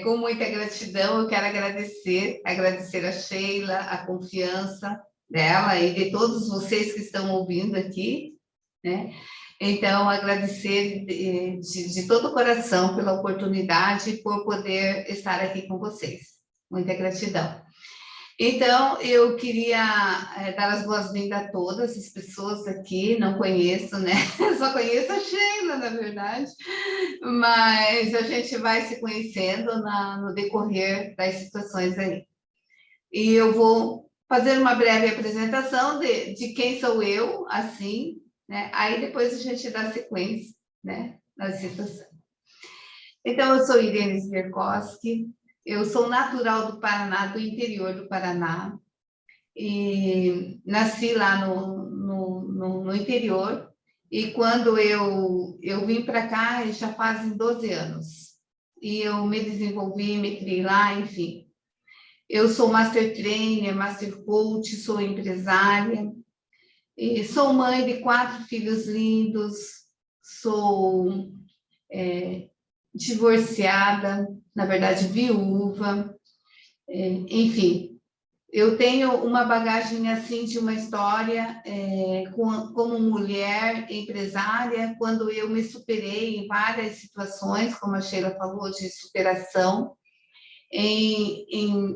Com muita gratidão, eu quero agradecer a Sheila, a confiança dela e de todos vocês que estão ouvindo aqui, né? Então, agradecer de todo o coração pela oportunidade, por poder estar aqui com vocês. Muita gratidão. Então, eu queria dar as boas-vindas a todas as pessoas aqui, não conheço, né? Eu só conheço a Sheila, na verdade, mas a gente vai se conhecendo no decorrer das situações aí. E eu vou fazer uma breve apresentação de quem sou eu, assim, né? Aí depois a gente dá sequência, né, na situação. Então, eu sou Irene Sverkowski, eu sou natural do Paraná, do interior do Paraná, e nasci lá no interior, e quando eu vim para cá, já fazem 12 anos, e eu me desenvolvi, me criei lá, enfim. Eu sou Master Trainer, Master Coach, sou empresária, e sou mãe de 4 filhos lindos, sou divorciada, na verdade viúva, enfim, eu tenho uma bagagem assim de uma história como mulher empresária, quando eu me superei em várias situações, como a Sheila falou, de superação,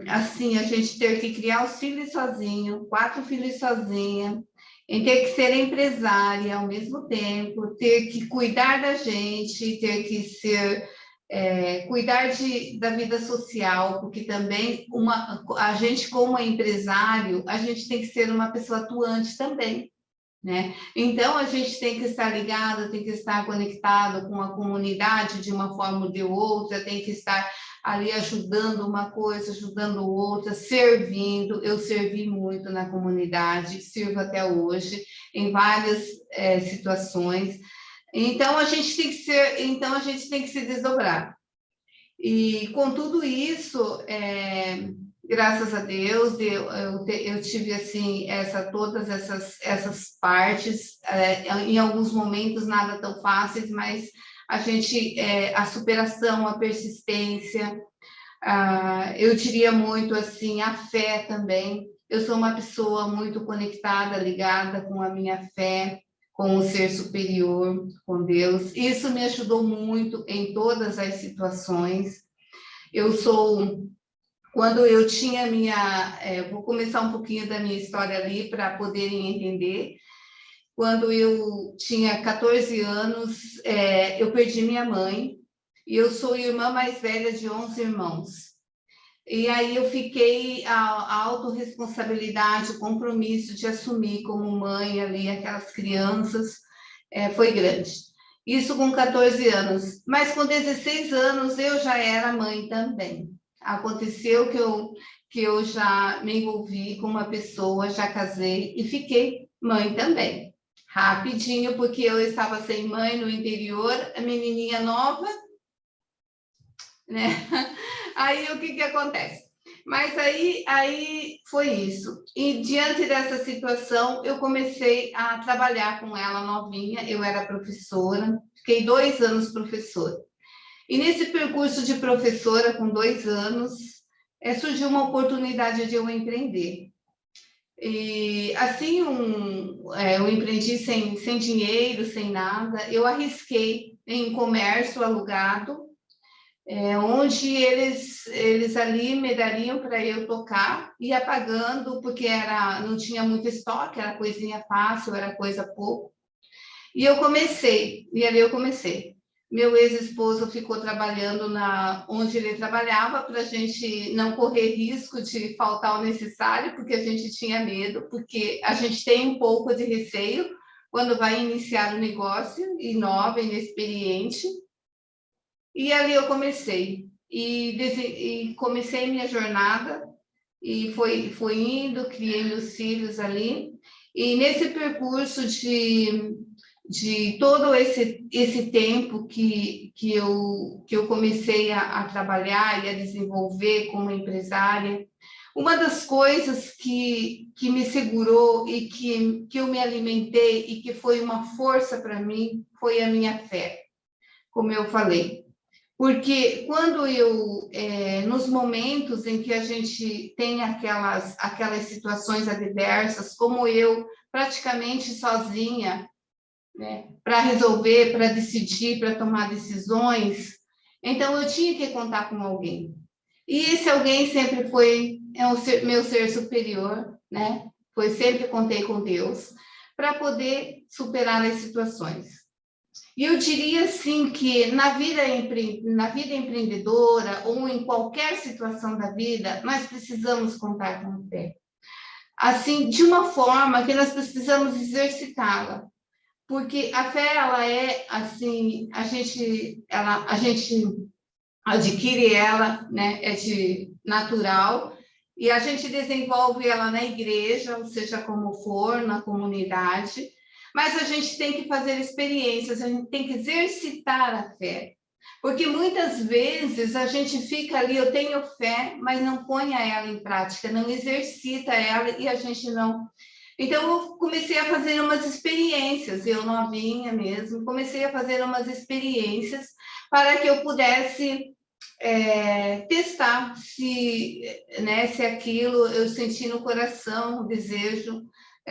assim, a gente ter que criar os filhos sozinho, 4 filhos sozinha, em ter que ser empresária ao mesmo tempo, ter que cuidar da gente, ter que ser cuidar da vida social, porque também a gente, como empresário, a gente tem que ser uma pessoa atuante também, né? Então, a gente tem que estar ligado, tem que estar conectado com a comunidade de uma forma ou de outra, tem que estar ali ajudando uma coisa, ajudando outra, servindo. Eu servi muito na comunidade, sirvo até hoje, em várias situações. Então, a gente tem que se desdobrar. E com tudo isso, graças a Deus, eu tive assim todas essas partes, em alguns momentos nada tão fáceis, mas a superação, a persistência, eu diria muito assim, a fé também. Eu sou uma pessoa muito conectada, ligada com a minha fé, com o ser superior, com Deus. Isso me ajudou muito em todas as situações. Quando eu tinha vou começar um pouquinho da minha história ali para poderem entender. Quando eu tinha 14 anos, eu perdi minha mãe, e eu sou a irmã mais velha de 11 irmãos. E aí eu fiquei, a autorresponsabilidade, o compromisso de assumir como mãe ali aquelas crianças, foi grande. Isso com 14 anos. Mas com 16 anos eu já era mãe também. Aconteceu que eu já me envolvi com uma pessoa, já casei e fiquei mãe também. Rapidinho, porque eu estava sem mãe no interior, a menininha nova, né? Aí o que acontece? Mas aí foi isso. E diante dessa situação, eu comecei a trabalhar com ela novinha. Eu era professora, fiquei 2 anos professora. E nesse percurso de professora, com 2 anos, surgiu uma oportunidade de eu empreender. E assim, eu empreendi sem dinheiro, sem nada. Eu arrisquei em comércio alugado, onde eles ali me dariam para eu tocar, ia pagando, porque não tinha muito estoque, era coisinha fácil, era coisa pouco. E ali eu comecei. Meu ex-esposo ficou trabalhando onde ele trabalhava, para a gente não correr risco de faltar o necessário, porque a gente tinha medo, porque a gente tem um pouco de receio quando vai iniciar o negócio, e nova, inexperiente. E ali eu comecei, e comecei minha jornada, e foi indo, criei meus filhos ali, e nesse percurso de todo esse tempo que eu comecei a trabalhar e a desenvolver como empresária, uma das coisas que me segurou e que eu me alimentei e que foi uma força para mim foi a minha fé, como eu falei. Porque quando nos momentos em que a gente tem aquelas situações adversas, como eu, praticamente sozinha, né, para resolver, para decidir, para tomar decisões, então eu tinha que contar com alguém. E esse alguém sempre foi meu ser superior, né? Foi sempre contei com Deus para poder superar as situações. E eu diria assim que na vida empreendedora ou em qualquer situação da vida, nós precisamos contar com o fé. Assim, de uma forma que nós precisamos exercitá-la. Porque a fé, ela é assim, a gente adquire ela, né? É de natural, e a gente desenvolve ela na igreja, ou seja, como for, na comunidade, mas a gente tem que fazer experiências, a gente tem que exercitar a fé. Porque muitas vezes a gente fica ali, eu tenho fé, mas não põe ela em prática, não exercita ela e a gente não. Então, eu comecei a fazer umas experiências, eu novinha mesmo, comecei a fazer umas experiências para que eu pudesse testar se, né, se aquilo eu senti no coração, o desejo.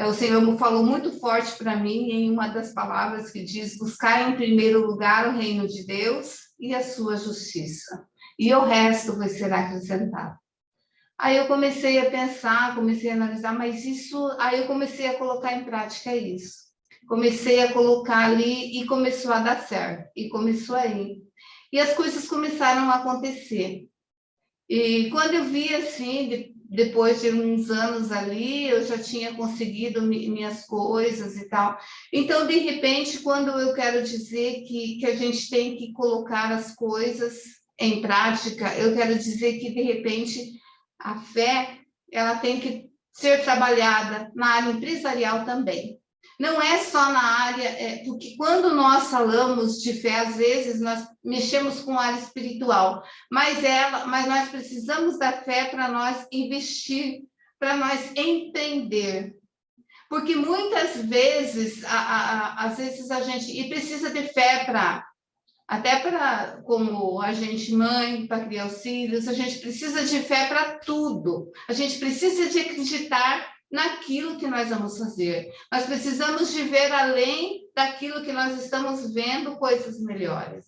O Senhor falou muito forte para mim em uma das palavras que diz: buscar em primeiro lugar o reino de Deus e a sua justiça, e o resto vai ser acrescentado. Aí eu comecei a pensar, comecei a analisar, mas isso, aí eu comecei a colocar em prática isso. Comecei a colocar ali e começou a dar certo, e começou a ir. E as coisas começaram a acontecer. E quando eu vi assim, depois de uns anos ali, eu já tinha conseguido minhas coisas e tal. Então, de repente, quando eu quero dizer que a gente tem que colocar as coisas em prática, eu quero dizer que, de repente, a fé, ela tem que ser trabalhada na área empresarial também. Não é só na área, porque quando nós falamos de fé, às vezes nós mexemos com a área espiritual, mas nós precisamos da fé para nós investir, para nós empreender. Porque muitas vezes, às vezes a gente precisa de fé até para, como a gente mãe, para criar os filhos, a gente precisa de fé para tudo. A gente precisa de acreditar naquilo que nós vamos fazer. Nós precisamos de ver além daquilo que nós estamos vendo, coisas melhores.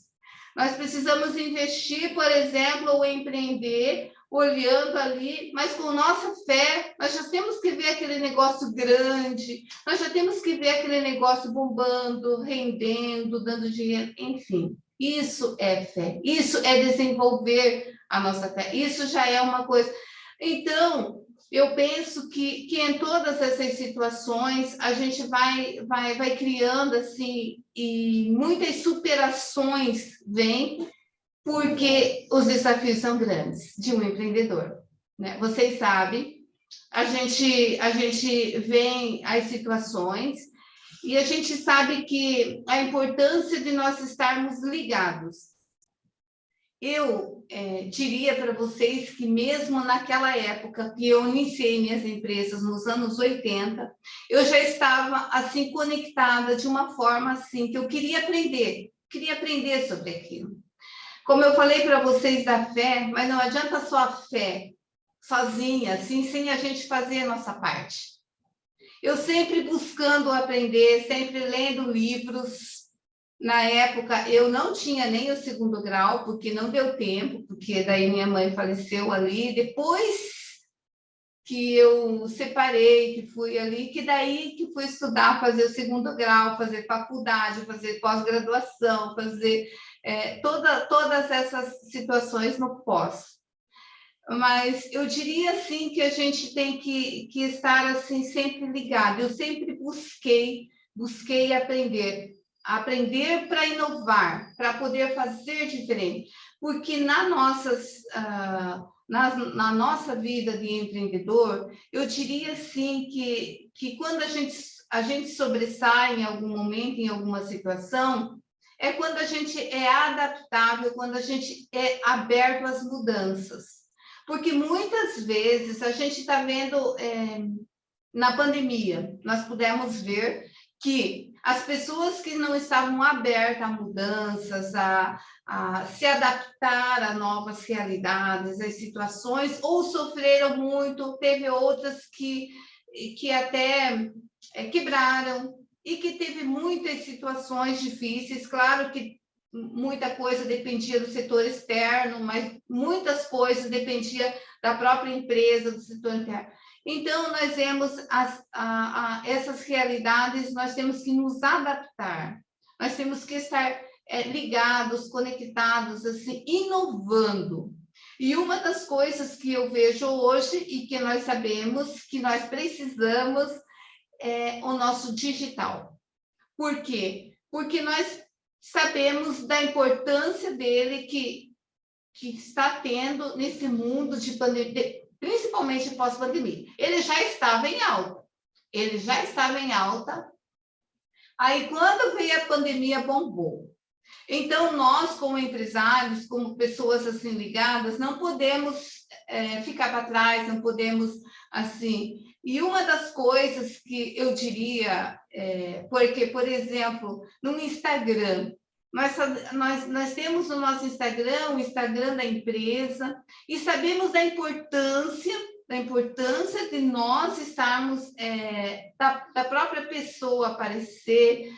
Nós precisamos investir, por exemplo, ou empreender, olhando ali, mas com nossa fé, nós já temos que ver aquele negócio grande, nós já temos que ver aquele negócio bombando, rendendo, dando dinheiro, enfim. Isso é fé, isso é desenvolver a nossa fé, isso já é uma coisa. Então, eu penso que em todas essas situações a gente vai criando assim, e muitas superações vêm, porque os desafios são grandes de um empreendedor, né? Vocês sabem, a gente vê as situações e a gente sabe que a importância de nós estarmos ligados. Eu diria para vocês que mesmo naquela época que eu iniciei minhas empresas, nos anos 80, eu já estava assim conectada de uma forma assim que eu queria aprender sobre aquilo. Como eu falei para vocês da fé, mas não adianta só a fé sozinha, assim, sem a gente fazer a nossa parte. Eu sempre buscando aprender, sempre lendo livros. Na época, eu não tinha nem o segundo grau, porque não deu tempo, porque daí minha mãe faleceu ali. Depois que eu separei, que fui ali, que daí que fui estudar, fazer o segundo grau, fazer faculdade, fazer pós-graduação, fazer todas essas situações no pós. Mas eu diria assim que a gente tem que estar assim sempre ligado. Eu sempre busquei aprender para inovar, para poder fazer diferente, porque na nossa vida de empreendedor, eu diria assim que quando a gente sobressai em algum momento, em alguma situação, é quando a gente é adaptável, quando a gente é aberto às mudanças. Porque muitas vezes a gente está vendo, na pandemia, nós pudemos ver que as pessoas que não estavam abertas a mudanças, a se adaptar a novas realidades, às situações, ou sofreram muito, teve outras que até quebraram, e que teve muitas situações difíceis. Claro que muita coisa dependia do setor externo, mas muitas coisas dependiam da própria empresa, do setor interno. Então, nós vemos essas realidades, nós temos que nos adaptar, nós temos que estar ligados, conectados, assim, inovando. E uma das coisas que eu vejo hoje e que nós sabemos que nós precisamos é o nosso digital. Por quê? Porque nós sabemos da importância dele que está tendo nesse mundo de pandemia, principalmente pós-pandemia. Ele já estava em alta. Aí, quando veio a pandemia, bombou. Então, nós, como empresários, como pessoas assim ligadas, não podemos ficar para trás, não podemos assim. E uma das coisas que eu diria, porque, por exemplo, no Instagram, nós temos no nosso Instagram, o Instagram da empresa, e sabemos da importância de nós estarmos, da própria pessoa aparecer,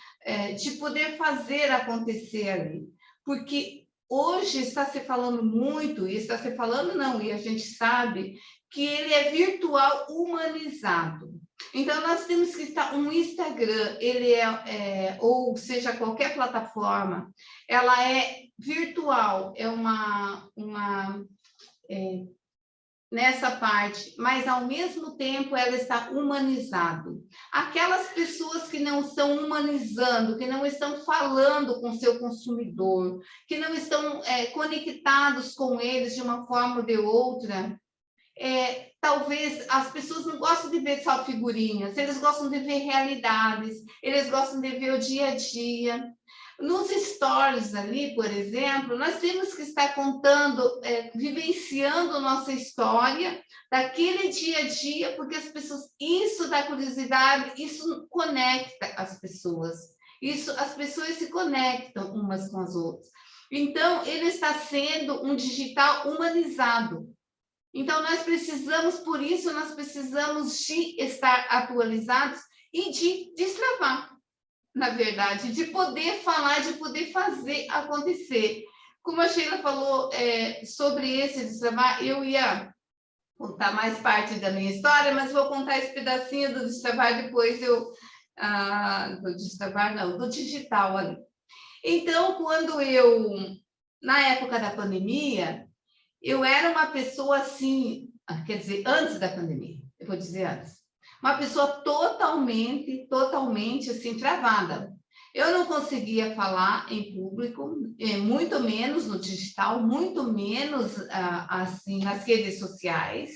de poder fazer acontecer ali. Porque hoje está se falando muito, e está se falando não, e a gente sabe que ele é virtual humanizado. Então, nós temos que estar, um Instagram, ele ou seja, qualquer plataforma, ela é virtual, nessa parte, mas ao mesmo tempo ela está humanizado. Aquelas pessoas que não estão humanizando, que não estão falando com seu consumidor, que não estão conectados com eles de uma forma ou de outra, talvez as pessoas não gostam de ver só figurinhas, eles gostam de ver realidades, eles gostam de ver o dia a dia. Nos stories ali, por exemplo, nós temos que estar contando, vivenciando nossa história daquele dia a dia, porque as pessoas, isso dá curiosidade, isso conecta as pessoas. As pessoas se conectam umas com as outras. Então, ele está sendo um digital humanizado. Então, nós precisamos, por isso, nós precisamos de estar atualizados e de destravar, na verdade, de poder falar, de poder fazer acontecer. Como a Sheila falou sobre esse destravar, eu ia contar mais parte da minha história, mas vou contar esse pedacinho do destravar depois do digital ali. Então, na época da pandemia, eu era uma pessoa assim, quer dizer, antes da pandemia, eu vou dizer antes, uma pessoa totalmente assim, travada. Eu não conseguia falar em público, muito menos no digital, muito menos assim nas redes sociais.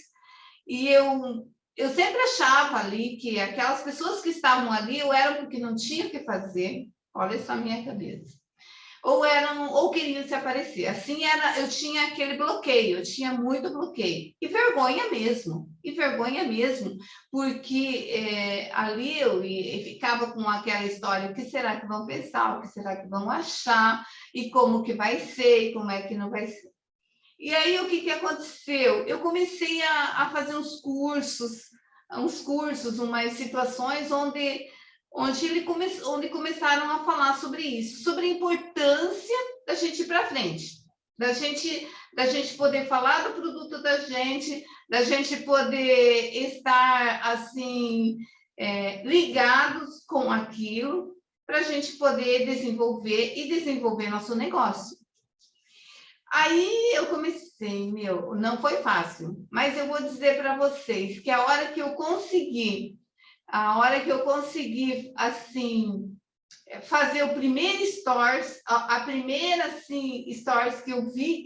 E eu sempre achava ali que aquelas pessoas que estavam ali, ou eram porque não tinham o que fazer, olha só a minha cabeça, ou queriam se aparecer. Assim eu tinha aquele bloqueio, eu tinha muito bloqueio. E vergonha mesmo, porque ali eu ficava com aquela história, o que será que vão pensar, o que será que vão achar, e como que vai ser, e como é que não vai ser. E aí, o que aconteceu? Eu comecei a fazer uns cursos, umas situações onde começaram a falar sobre isso, sobre a importância da gente ir para frente, da gente poder falar do produto da gente poder estar assim ligados com aquilo, para a gente poder desenvolver nosso negócio. Aí eu comecei, não foi fácil, mas eu vou dizer para vocês que a hora que eu consegui, assim, fazer o primeiro stories, a primeira, assim, stories que eu vi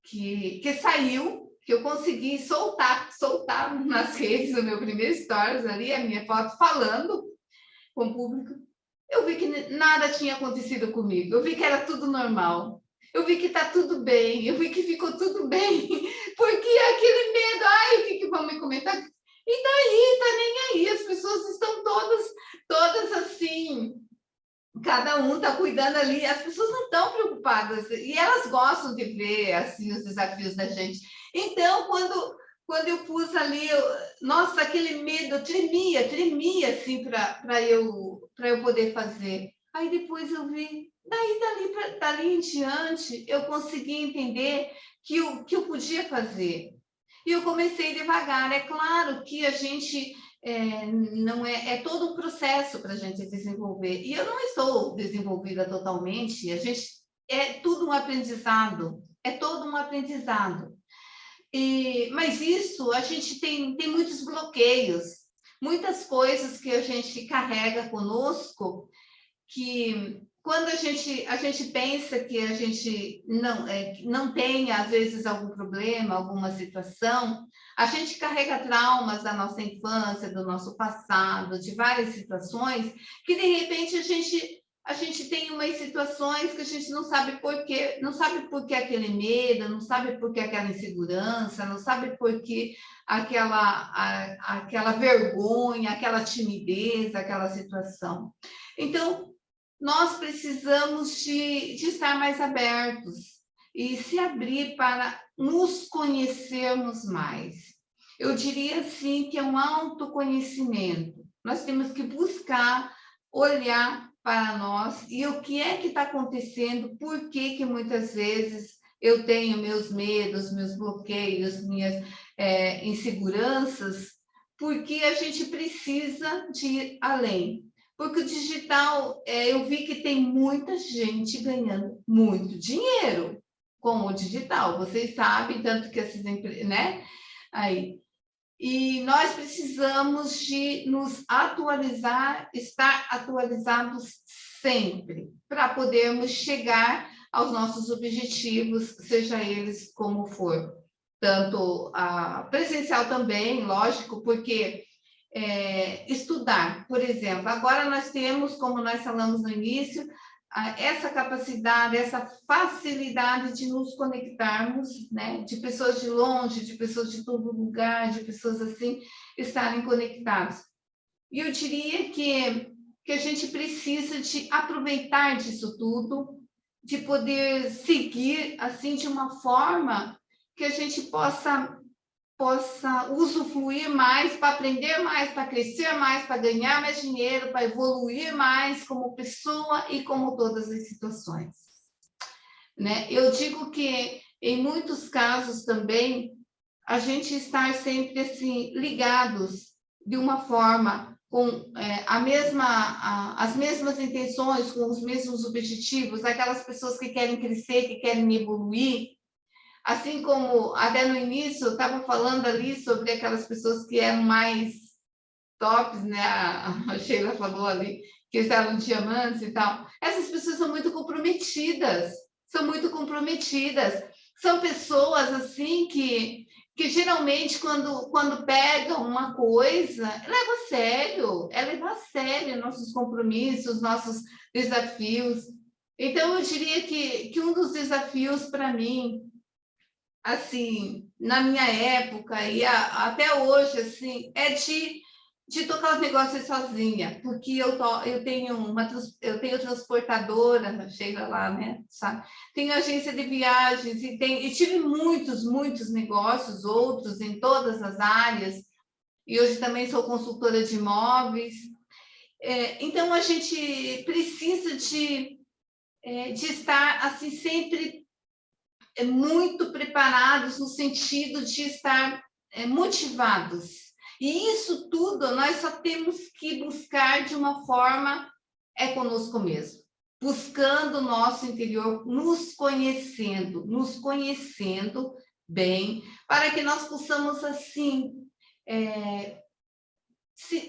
que saiu, que eu consegui soltar nas redes o meu primeiro stories ali, a minha foto falando com o público, eu vi que nada tinha acontecido comigo, eu vi que era tudo normal. Eu vi que está tudo bem, eu vi que ficou tudo bem, porque aquele medo, o que vão me comentar? E daí, tá nem aí, as pessoas estão todas assim, cuidando ali, as pessoas não estão preocupadas, e elas gostam de ver, assim, os desafios da gente. Então, quando eu pus ali, nossa, aquele medo, eu tremia, assim, para eu poder fazer. Aí depois eu vi, dali em diante, eu consegui entender que eu podia fazer. E eu comecei devagar. É claro que a gente não é todo um processo para a gente desenvolver. E eu não estou desenvolvida totalmente. A gente é tudo um aprendizado. É todo um aprendizado. Mas isso a gente tem muitos bloqueios, muitas coisas que a gente carrega conosco que quando a gente pensa que a gente não tem, às vezes, algum problema, alguma situação, a gente carrega traumas da nossa infância, do nosso passado, de várias situações, que, de repente, a gente tem umas situações que a gente não sabe por quê, não sabe por que aquele medo, não sabe por que aquela insegurança, não sabe por que aquela vergonha, aquela timidez, aquela situação. Então, nós precisamos de estar mais abertos e se abrir para nos conhecermos mais. Eu diria, assim, que é um autoconhecimento. Nós temos que buscar olhar para nós e o que é que está acontecendo, por que muitas vezes eu tenho meus medos, meus bloqueios, minhas inseguranças, porque a gente precisa de ir além. Porque o digital, eu vi que tem muita gente ganhando muito dinheiro com o digital. Vocês sabem, tanto que essas empresas, né? Aí. E nós precisamos de nos atualizar, estar atualizados sempre, para podermos chegar aos nossos objetivos, seja eles como for. Tanto a presencial também, lógico, porque estudar, por exemplo. Agora nós temos, como nós falamos no início, essa capacidade, essa facilidade de nos conectarmos, né? De pessoas de longe, de pessoas de todo lugar, de pessoas assim, estarem conectadas. E eu diria que a gente precisa de aproveitar disso tudo, de poder seguir assim de uma forma que a gente possa usufruir mais, para aprender mais, para crescer mais, para ganhar mais dinheiro, para evoluir mais como pessoa e como todas as situações. Né? Eu digo que, em muitos casos também, a gente estar sempre assim, ligados de uma forma, com as mesmas intenções, com os mesmos objetivos, aquelas pessoas que querem crescer, que querem evoluir, assim como até no início eu estava falando ali sobre aquelas pessoas que eram mais tops, né? A Sheila falou ali que eram diamantes e tal. Essas pessoas são muito comprometidas, São pessoas assim que geralmente quando pegam uma coisa, é levar a sério nossos compromissos, nossos desafios. Então eu diria que um dos desafios para mim, assim, na minha época e até hoje, assim, é de tocar os negócios sozinha, porque eu tenho transportadora, chega lá, né, sabe? Tenho agência de viagens e tive muitos negócios, outros em todas as áreas, e hoje também sou consultora de imóveis. Então, a gente precisa de estar, assim, sempre muito preparados no sentido de estar motivados. E isso tudo nós só temos que buscar de uma forma conosco mesmo, buscando o nosso interior, nos conhecendo bem, para que nós possamos, assim,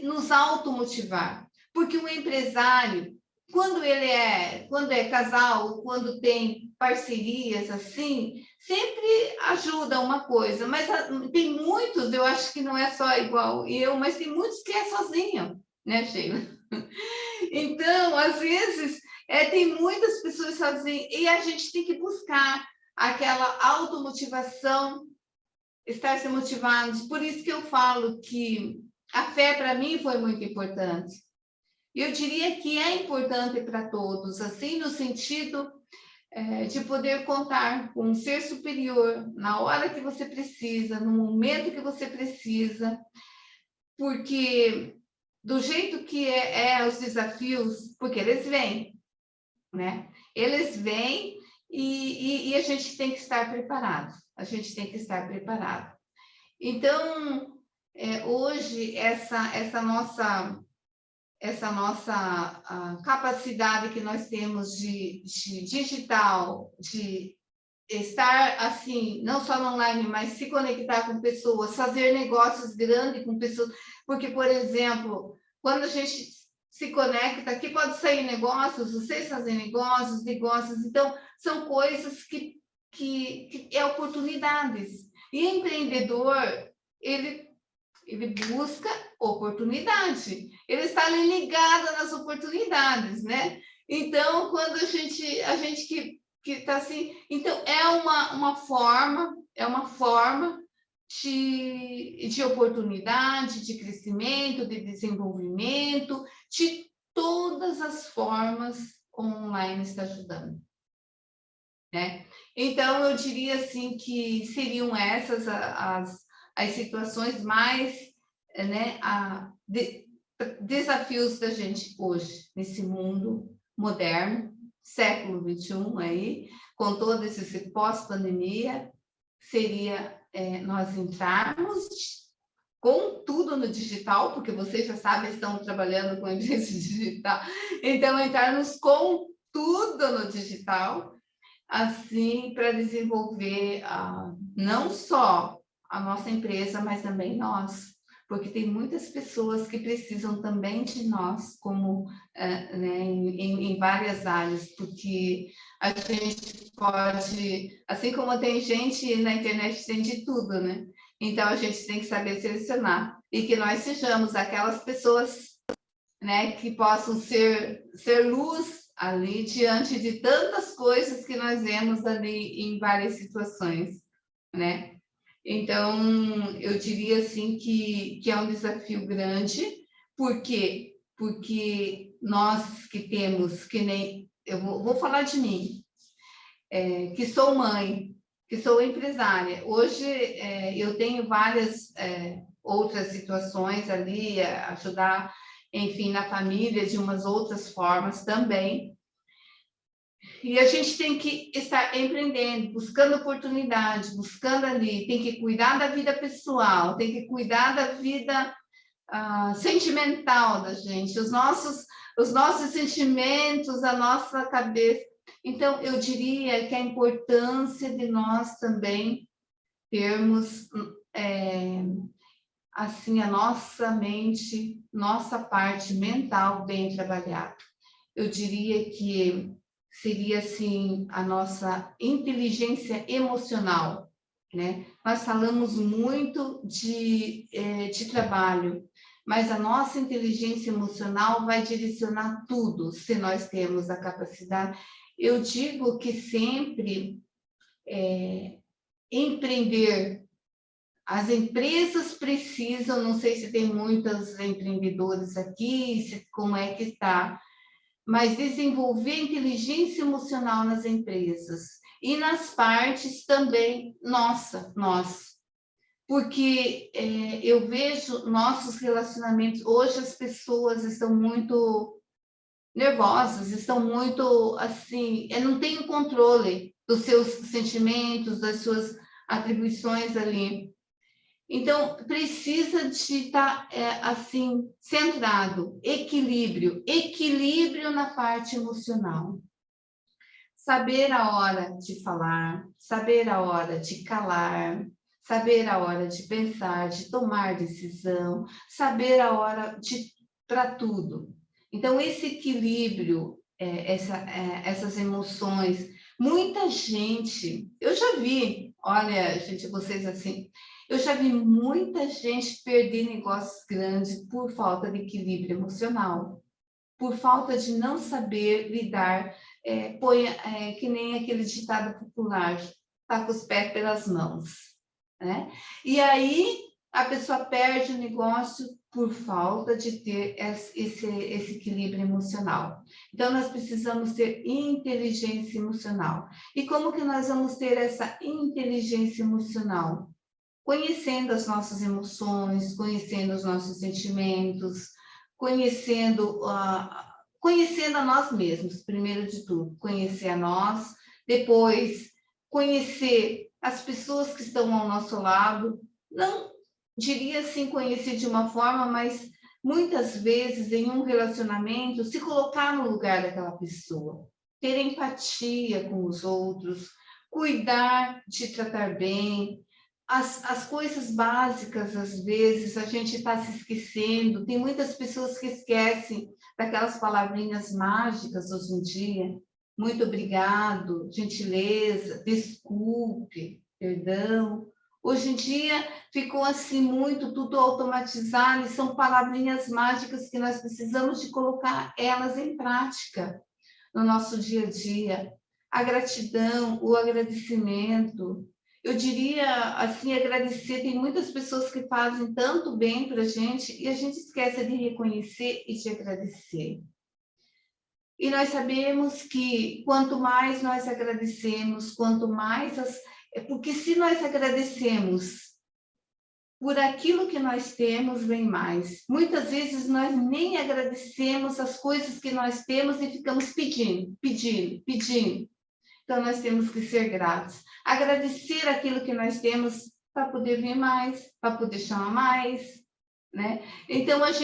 nos automotivar. Porque o empresário, quando é casal, quando tem parcerias assim, sempre ajuda uma coisa, mas tem muitos, eu acho que não é só igual eu, mas tem muitos que é sozinho, né, Sheila? Então, às vezes, tem muitas pessoas sozinhas, e a gente tem que buscar aquela automotivação, estar se motivados. Por isso que eu falo que a fé, para mim, foi muito importante. Eu diria que é importante para todos, assim, no sentido de poder contar com um ser superior na hora que você precisa, no momento que você precisa, porque do jeito que os desafios, porque eles vêm, né? Eles vêm e a gente tem que estar preparado, a gente tem que estar preparado. Então, hoje, essa nossa capacidade que nós temos de digital, de estar assim, não só no online, mas se conectar com pessoas, fazer negócios grandes com pessoas, porque, por exemplo, quando a gente se conecta, aqui pode sair negócios, vocês fazem negócios, então são coisas que é oportunidades. E empreendedor, ele busca oportunidade, ele está ali ligado nas oportunidades, né? Então, quando a gente que está assim, então é uma forma de oportunidade, de crescimento, de desenvolvimento, de todas as formas online está ajudando, né? Então, eu diria assim que seriam essas as situações mais, né, desafios da gente hoje, nesse mundo moderno, século XXI, aí, com todo esse pós-pandemia, seria nós entrarmos com tudo no digital, porque vocês já sabem, estão trabalhando com empresa digital, então entrarmos com tudo no digital, assim, para desenvolver não só a nossa empresa, mas também nós, porque tem muitas pessoas que precisam também de nós, como né, em várias áreas, porque a gente pode, assim como tem gente na internet, tem de tudo, né? Então a gente tem que saber selecionar e que nós sejamos aquelas pessoas, né, que possam ser luz ali diante de tantas coisas que nós vemos ali em várias situações, né? Então, eu diria assim que é um desafio grande, porque nós que temos, que nem, eu vou falar de mim, que sou mãe, que sou empresária. Hoje eu tenho várias outras situações ali, ajudar, enfim, na família de umas outras formas também. E a gente tem que estar empreendendo, buscando oportunidade, buscando ali, tem que cuidar da vida pessoal, tem que cuidar da vida sentimental da gente, os nossos sentimentos, a nossa cabeça. Então, eu diria que a importância de nós também termos assim a nossa mente, nossa parte mental bem trabalhada. Eu diria que seria assim a nossa inteligência emocional, né? Nós falamos muito de trabalho, mas a nossa inteligência emocional vai direcionar tudo, se nós temos a capacidade. Eu digo que sempre empreender, as empresas precisam, não sei se tem muitos empreendedores aqui, como é que está, mas desenvolver inteligência emocional nas empresas e nas partes também nós. Porque eu vejo nossos relacionamentos, hoje as pessoas estão muito nervosas, estão muito assim, não tem o controle dos seus sentimentos, das suas atribuições ali. Então, precisa de estar, assim, centrado, equilíbrio na parte emocional. Saber a hora de falar, saber a hora de calar, saber a hora de pensar, de tomar decisão, saber a hora para tudo. Então, esse equilíbrio, essas emoções, muita gente, eu já vi, olha, gente, vocês assim, eu já vi muita gente perder negócios grandes por falta de equilíbrio emocional, por falta de não saber lidar, que nem aquele ditado popular, tá com os pés pelas mãos, né? E aí a pessoa perde o negócio por falta de ter esse equilíbrio emocional. Então, nós precisamos ter inteligência emocional. E como que nós vamos ter essa inteligência emocional? Conhecendo as nossas emoções, conhecendo os nossos sentimentos, conhecendo a nós mesmos, primeiro de tudo, conhecer a nós, depois conhecer as pessoas que estão ao nosso lado, não diria assim conhecer de uma forma, mas muitas vezes em um relacionamento, se colocar no lugar daquela pessoa, ter empatia com os outros, cuidar de tratar bem, as coisas básicas, às vezes, a gente está se esquecendo. Tem muitas pessoas que esquecem daquelas palavrinhas mágicas hoje em dia. Muito obrigado, gentileza, desculpe, perdão. Hoje em dia ficou assim muito tudo automatizado e são palavrinhas mágicas que nós precisamos de colocar elas em prática no nosso dia a dia. A gratidão, o agradecimento. Eu diria, assim, agradecer. Tem muitas pessoas que fazem tanto bem para a gente e a gente esquece de reconhecer e de agradecer. E nós sabemos que quanto mais nós agradecemos, quanto mais... Porque se nós agradecemos por aquilo que nós temos, vem mais. Muitas vezes nós nem agradecemos as coisas que nós temos e ficamos pedindo, pedindo, pedindo. Então, nós temos que ser gratos. Agradecer aquilo que nós temos para poder vir mais, para poder chamar mais, né? Então, as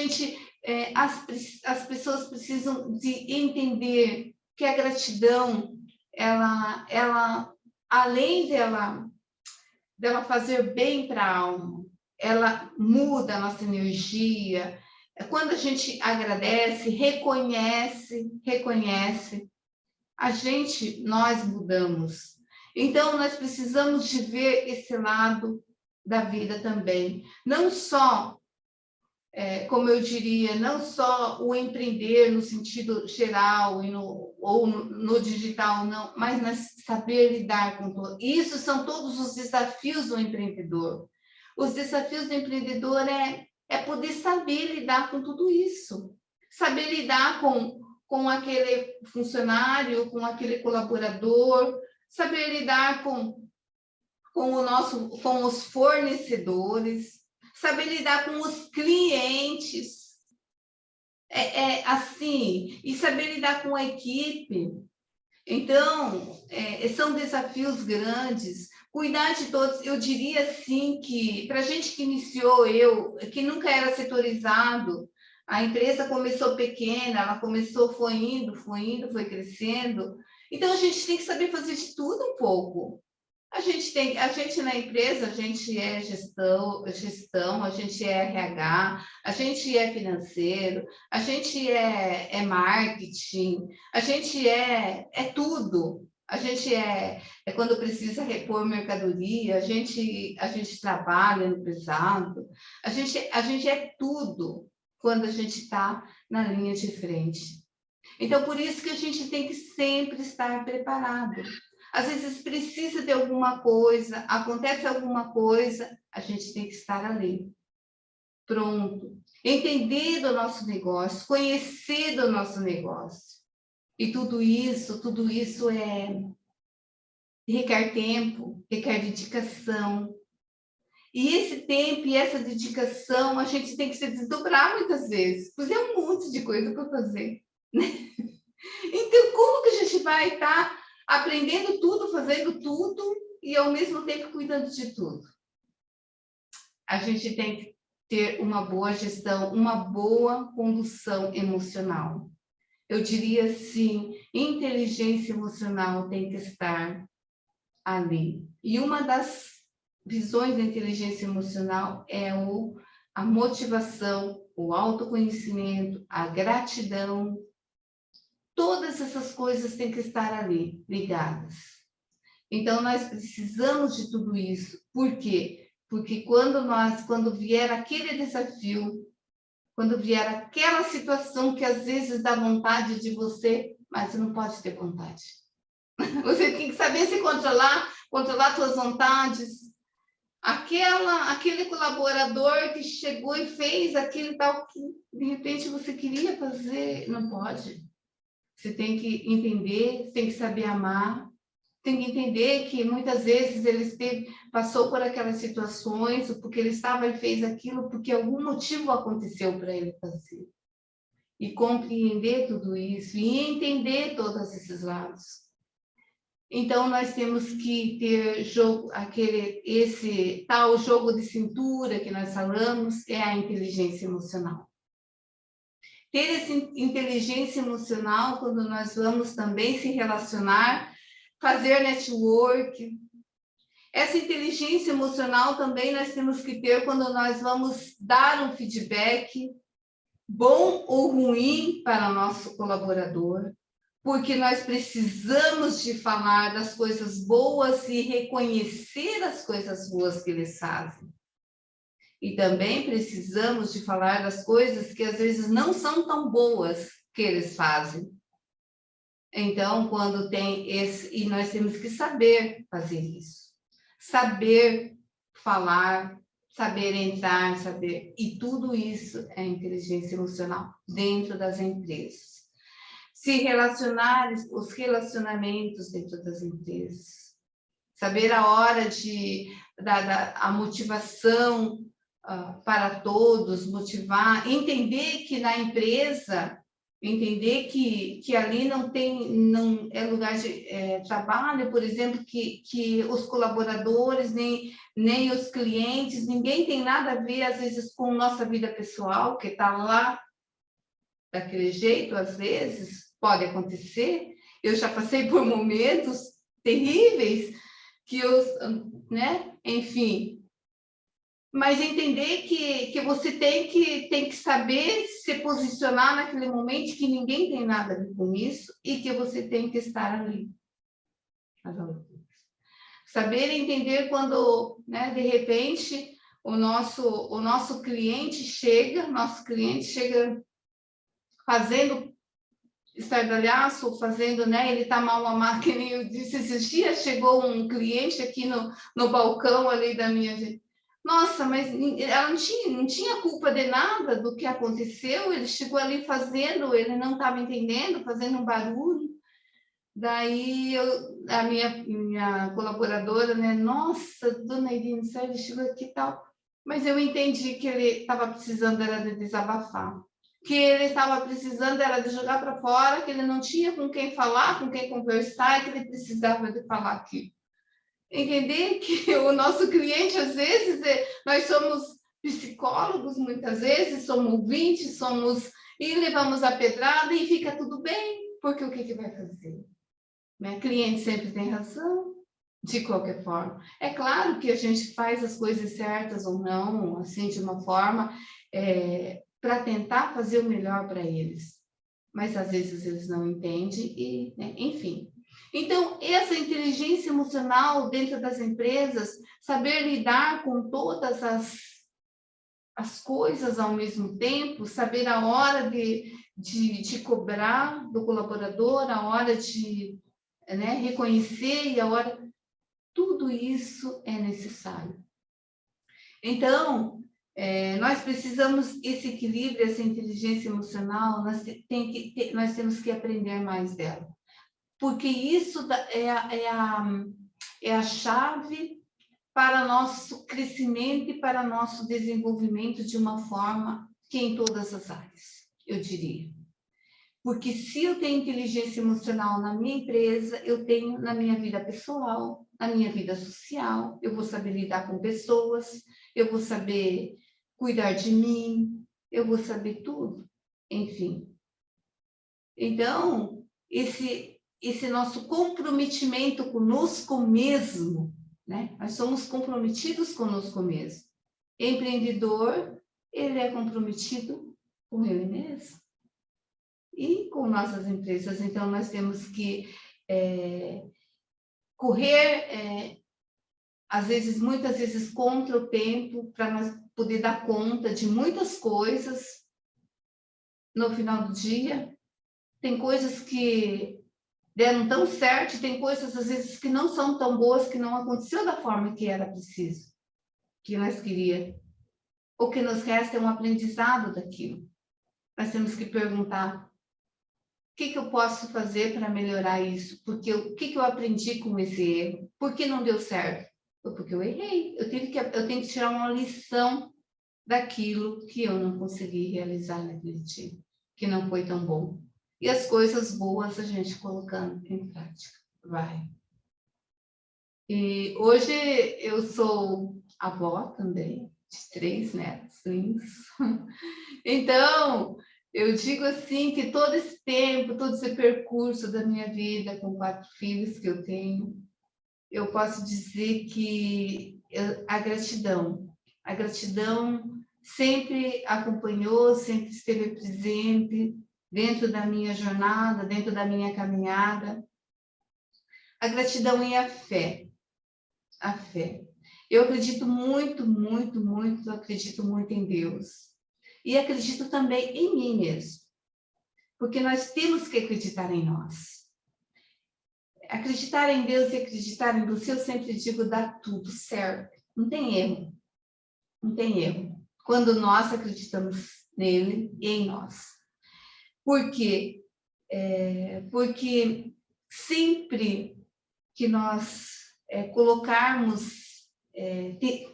pessoas precisam de entender que a gratidão, ela além dela fazer bem para a alma, ela muda a nossa energia. Quando a gente agradece, reconhece, nós mudamos. Então, nós precisamos de ver esse lado da vida também. Não só, como eu diria, não só o empreender no sentido geral ou no digital, não, mas saber lidar com tudo. Isso são todos os desafios do empreendedor. Os desafios do empreendedor é poder saber lidar com tudo isso. Saber lidar com aquele funcionário, com aquele colaborador, saber lidar com os fornecedores, saber lidar com os clientes, assim, e saber lidar com a equipe. Então, são desafios grandes, cuidar de todos. Eu diria assim que, para a gente que iniciou, que nunca era setorizado, a empresa começou pequena, ela começou, foi indo, foi crescendo. Então, a gente tem que saber fazer de tudo um pouco. A gente na empresa, a gente é gestão, a gente é RH, a gente é financeiro, a gente é marketing, a gente é tudo. A gente é quando precisa repor mercadoria, a gente trabalha no pesado, a gente é tudo quando a gente está na linha de frente. Então, por isso que a gente tem que sempre estar preparado. Às vezes precisa de alguma coisa, acontece alguma coisa, a gente tem que estar ali, pronto. Entender do nosso negócio, conhecer do nosso negócio. E tudo isso requer tempo, requer dedicação. E esse tempo e essa dedicação, a gente tem que se desdobrar muitas vezes, pois é um monte de coisa para fazer, né? Então, como que a gente vai estar aprendendo tudo, fazendo tudo e ao mesmo tempo cuidando de tudo? A gente tem que ter uma boa gestão, uma boa condução emocional. Eu diria assim, inteligência emocional tem que estar ali. E uma das visões da inteligência emocional é a motivação, o autoconhecimento, a gratidão. Todas essas coisas têm que estar ali, ligadas. Então, nós precisamos de tudo isso. Por quê? Porque quando vier aquele desafio, quando vier aquela situação que às vezes dá vontade de você, mas você não pode ter vontade. Você tem que saber se controlar suas vontades, aquele colaborador que chegou e fez aquilo tal que de repente você queria fazer, não pode. Você tem que entender, tem que saber amar, tem que entender que muitas vezes passou por aquelas situações, porque ele estava e fez aquilo, porque algum motivo aconteceu para ele fazer. E compreender tudo isso, e entender todos esses lados. Então, nós temos que ter esse tal jogo de cintura que nós falamos, é a inteligência emocional. Ter essa inteligência emocional quando nós vamos também se relacionar, fazer network. Essa inteligência emocional também nós temos que ter quando nós vamos dar um feedback, bom ou ruim, para o nosso colaborador, porque nós precisamos de falar das coisas boas e reconhecer as coisas boas que eles fazem. E também precisamos de falar das coisas que às vezes não são tão boas que eles fazem. Então, quando tem e nós temos que saber fazer isso. Saber falar, saber entrar, e tudo isso é inteligência emocional dentro das empresas. Se relacionar, os relacionamentos dentro das empresas. Saber a hora a motivação para todos, motivar, entender que na empresa, entender que ali não é lugar de trabalho, por exemplo, que os colaboradores, nem os clientes, ninguém tem nada a ver, às vezes, com nossa vida pessoal, que está lá daquele jeito, às vezes, pode acontecer. Eu já passei por momentos terríveis, enfim, mas entender que você tem que saber se posicionar naquele momento, que ninguém tem nada a ver com isso e que você tem que estar ali. Saber entender quando, de repente, o nosso cliente chega fazendo estardalhaço, ele está mal amado, que nem eu disse, esses dias chegou um cliente aqui no balcão ali da minha gente. Nossa, mas ela não tinha culpa de nada do que aconteceu, ele chegou ali fazendo, ele não estava entendendo, fazendo um barulho. Daí a minha colaboradora, nossa, dona Irine, ele chegou aqui e tal. Mas eu entendi que ele estava precisando era de desabafar, que ele estava precisando era de jogar para fora, que ele não tinha com quem falar, com quem conversar, e que ele precisava de falar aqui. Entender que o nosso cliente, às vezes, nós somos psicólogos, muitas vezes, somos ouvintes, e levamos a pedrada e fica tudo bem, porque o que vai fazer? Cliente sempre tem razão, de qualquer forma. É claro que a gente faz as coisas certas ou não, assim, de uma forma, para tentar fazer o melhor para eles. Mas, às vezes, eles não entendem e, enfim. Então, essa inteligência emocional dentro das empresas, saber lidar com todas as coisas ao mesmo tempo, saber a hora de cobrar do colaborador, a hora de reconhecer e a hora... Tudo isso é necessário. Então, nós precisamos esse equilíbrio, essa inteligência emocional, nós temos que aprender mais dela. Porque isso é a chave para nosso crescimento e para nosso desenvolvimento de uma forma que em todas as áreas, eu diria. Porque se eu tenho inteligência emocional na minha empresa, eu tenho na minha vida pessoal, na minha vida social, eu vou saber lidar com pessoas, eu vou saber cuidar de mim, eu vou saber tudo, enfim. Então, esse nosso comprometimento conosco mesmo, nós somos comprometidos conosco mesmo. Empreendedor, ele é comprometido com ele mesmo e com nossas empresas. Então, nós temos que correr, muitas vezes, contra o tempo, para nós poder dar conta de muitas coisas no final do dia. Tem coisas que deram tão certo, tem coisas, às vezes, que não são tão boas, que não aconteceu da forma que era preciso. que nós queríamos. O que nos resta é um aprendizado daquilo. Nós temos que perguntar, o que eu posso fazer para melhorar isso? Porque o que eu aprendi com esse erro? Por que não deu certo? Foi porque eu errei. Eu tenho que tirar uma lição daquilo que eu não consegui realizar naquele dia, que não foi tão bom. E as coisas boas a gente colocando em prática. Vai. E hoje eu sou avó também, de 3 netos lindos. Então, eu digo assim que todo esse tempo, todo esse percurso da minha vida, com 4 filhos que eu tenho, eu posso dizer que a gratidão sempre acompanhou, sempre esteve presente dentro da minha jornada, dentro da minha caminhada. A gratidão e a fé. A fé. Eu acredito muito, muito, muito, acredito muito em Deus. E acredito também em mim mesmo. Porque nós temos que acreditar em nós. Acreditar em Deus e acreditar em você, eu sempre digo, dá tudo certo. Não tem erro. Não tem erro. Quando nós acreditamos nele e em nós. Por quê? Porque sempre que nós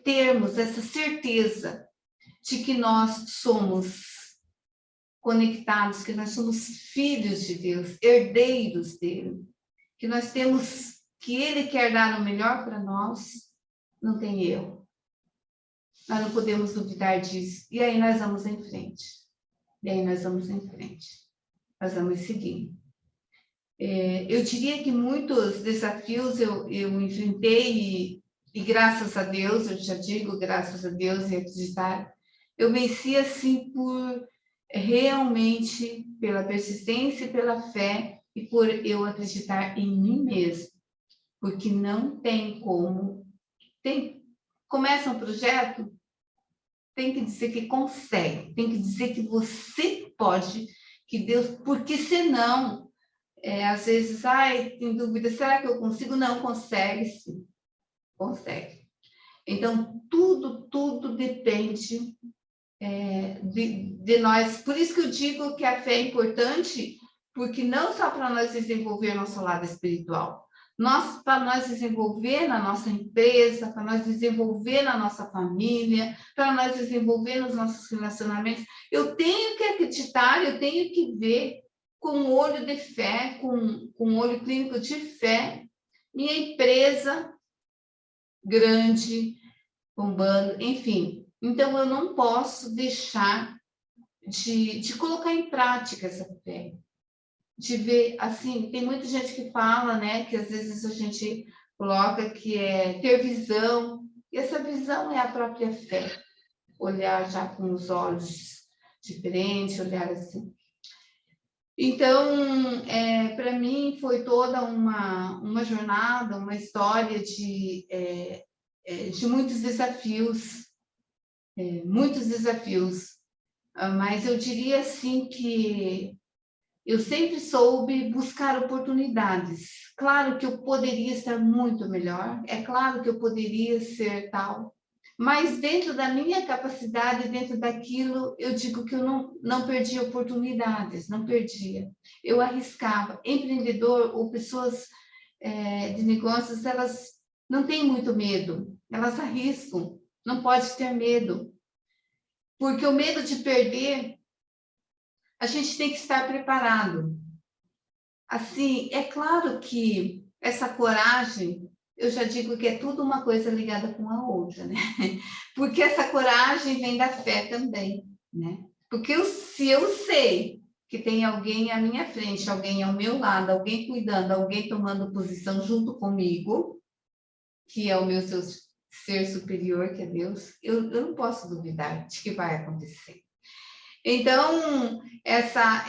termos essa certeza de que nós somos conectados, que nós somos filhos de Deus, herdeiros dele, que nós temos, que ele quer dar o melhor para nós, não tem erro. Nós não podemos duvidar disso. E aí nós vamos em frente. Nós vamos seguindo. Eu diria que muitos desafios eu enfrentei e graças a Deus, eu já digo graças a Deus e acreditar, eu venci assim por realmente pela persistência e pela fé e por eu acreditar em mim mesmo, porque não tem como, começa um projeto, tem que dizer que consegue, tem que dizer que você pode, que Deus, porque senão às vezes, tem dúvida, será que eu consigo? Não, consegue sim, consegue. Então, tudo depende de nós. Por isso que eu digo que a fé é importante, porque não só para nós desenvolver nosso lado espiritual, para nós desenvolver na nossa empresa, para nós desenvolver na nossa família, para nós desenvolver nos nossos relacionamentos. Eu tenho que acreditar, eu tenho que ver com um olho de fé, com um olho clínico de fé, minha empresa grande, bombando, enfim. Então, eu não posso deixar de colocar em prática essa fé. De ver, assim, tem muita gente que fala, né, que às vezes a gente coloca que é ter visão, e essa visão é a própria fé. Olhar já com os olhos diferentes, olhar assim. Então, para mim, foi toda uma jornada, uma história de muitos desafios, mas eu diria assim que eu sempre soube buscar oportunidades. Claro que eu poderia estar muito melhor, é claro que eu poderia ser tal, mas dentro da minha capacidade, dentro daquilo, eu digo que eu não perdia oportunidades, não perdia. Eu arriscava. Empreendedor ou pessoas de negócios, elas não têm muito medo, elas arriscam, não pode ter medo. Porque o medo de perder, a gente tem que estar preparado. Assim, é claro que essa coragem, eu já digo que é tudo uma coisa ligada com a outra, né? Porque essa coragem vem da fé também, né? Porque se eu sei que tem alguém à minha frente, alguém ao meu lado, alguém cuidando, alguém tomando posição junto comigo, que é o meu ser superior, que é Deus, eu não posso duvidar de que vai acontecer. Então, essa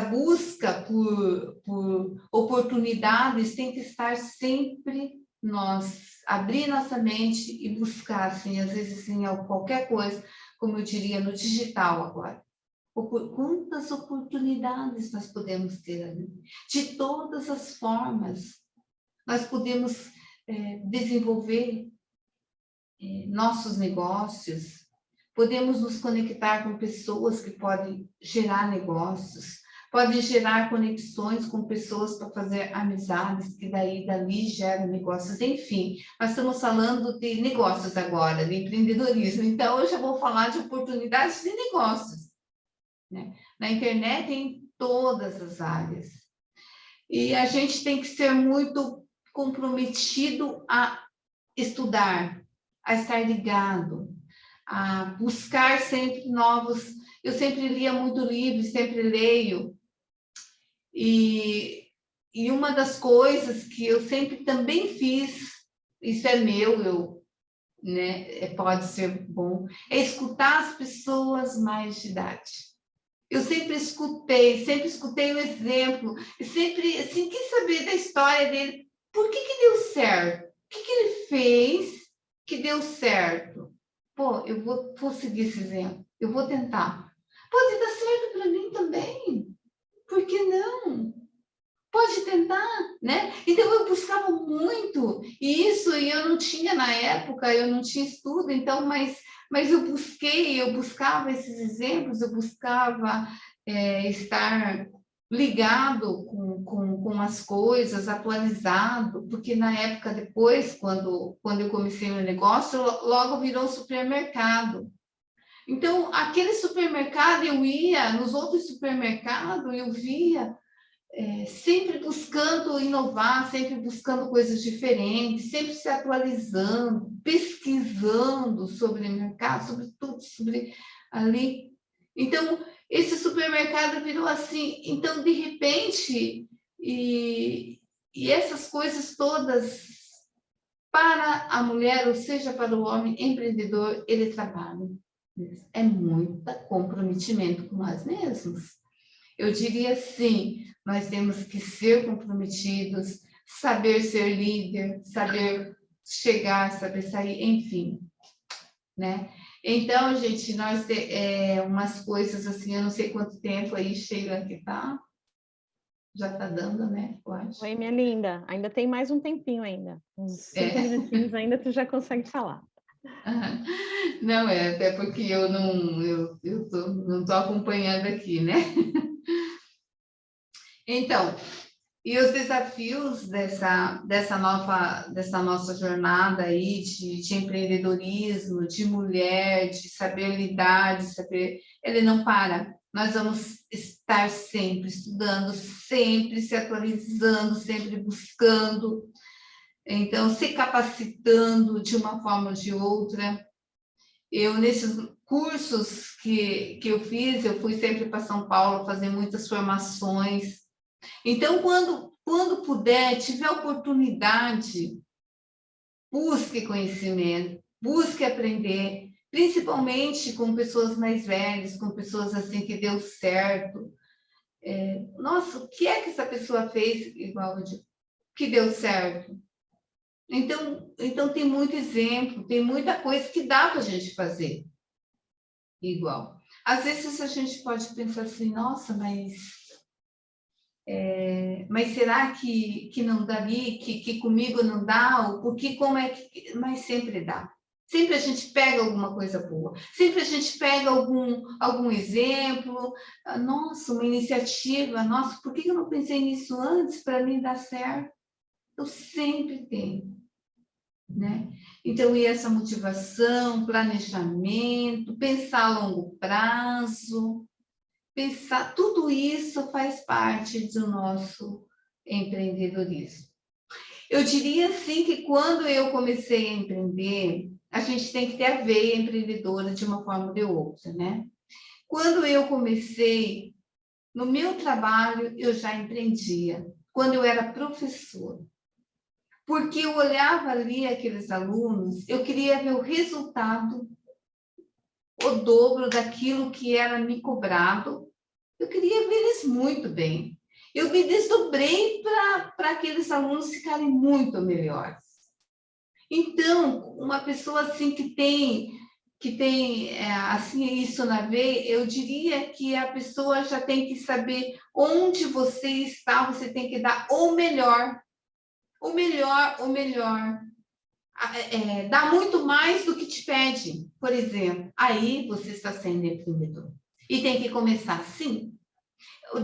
busca por oportunidades tem que estar sempre nós, abrir nossa mente e buscar, assim, às vezes, assim, qualquer coisa, como eu diria, no digital agora. Quantas oportunidades nós podemos ter ali? De todas as formas, nós podemos desenvolver nossos negócios, podemos nos conectar com pessoas que podem gerar negócios, podem gerar conexões com pessoas para fazer amizades, que daí dali geram negócios. Enfim, nós estamos falando de negócios agora, de empreendedorismo. Então, eu já vou falar de oportunidades de negócios, né? Na internet, em todas as áreas. E a gente tem que ser muito comprometido a estudar, a estar ligado, a buscar sempre novos. Eu sempre lia muito livro, sempre leio. E uma das coisas que eu sempre também fiz, isso é meu, né, pode ser bom, é escutar as pessoas mais de idade. Eu sempre escutei o exemplo, sempre assim, quis saber da história dele. Por que deu certo? O que ele fez que deu certo? Pô, eu vou seguir esse exemplo, eu vou tentar. Pode dar certo para mim também. Por que não? Pode tentar, né? Então eu buscava muito isso, e eu não tinha na época, eu não tinha estudo, então, mas eu buscava esses exemplos, eu buscava estar ligado com as coisas, atualizado, porque na época depois, quando eu comecei meu negócio, logo virou supermercado. Então, aquele supermercado, eu ia nos outros supermercados, eu via sempre buscando inovar, sempre buscando coisas diferentes, sempre se atualizando, pesquisando sobre o mercado, sobre tudo, sobre ali. Então, esse supermercado virou assim. Então, de repente, e essas coisas todas, para a mulher, ou seja, para o homem empreendedor, ele trabalha. É muito comprometimento com nós mesmos. Eu diria assim, nós temos que ser comprometidos, saber ser líder, saber chegar, saber sair, enfim, né? Então, gente, nós umas coisas assim, eu não sei quanto tempo aí, Sheila, que tá, já tá dando, né? Eu acho. Oi, minha linda, ainda tem mais um tempinho ainda, uns 5 minutinhos ainda tu já consegue falar. Não, até porque eu não tô acompanhando aqui, né? Então, e os desafios dessa nossa jornada aí de empreendedorismo, de mulher, de saber lidar, de saber, ele não para. Nós vamos estar sempre estudando, sempre se atualizando, sempre buscando, então se capacitando de uma forma ou de outra. Eu, nesses cursos que eu fiz, eu fui sempre para São Paulo fazer muitas formações. Então, quando puder, tiver oportunidade, busque conhecimento, busque aprender, principalmente com pessoas mais velhas, com pessoas assim que deu certo. Nossa, o que é que essa pessoa fez igual que deu certo? Então tem muito exemplo, tem muita coisa que dá para a gente fazer igual. Às vezes a gente pode pensar assim, nossa, mas será que não daria, que comigo não dá? Ou porque como é que... Mas sempre dá. Sempre a gente pega alguma coisa boa. Sempre a gente pega algum exemplo. Nossa, uma iniciativa. Nossa, por que eu não pensei nisso antes para mim dar certo? Eu sempre tenho, né? Então, e essa motivação, planejamento, pensar a longo prazo, pensar, tudo isso faz parte do nosso empreendedorismo. Eu diria assim que quando eu comecei a empreender, a gente tem que ter a veia empreendedora de uma forma ou de outra, né? Quando eu comecei, no meu trabalho, eu já empreendia, quando eu era professora. Porque eu olhava ali aqueles alunos, eu queria ver o resultado, o dobro daquilo que era me cobrado. Eu queria ver eles muito bem. Eu me desdobrei para aqueles alunos ficarem muito melhores. Então, uma pessoa assim que tem assim isso na veia, eu diria que a pessoa já tem que saber onde você está, você tem que dar o melhor, o melhor, o melhor. dá muito mais do que te pede, por exemplo, aí você está sendo empreendedor. E tem que começar assim.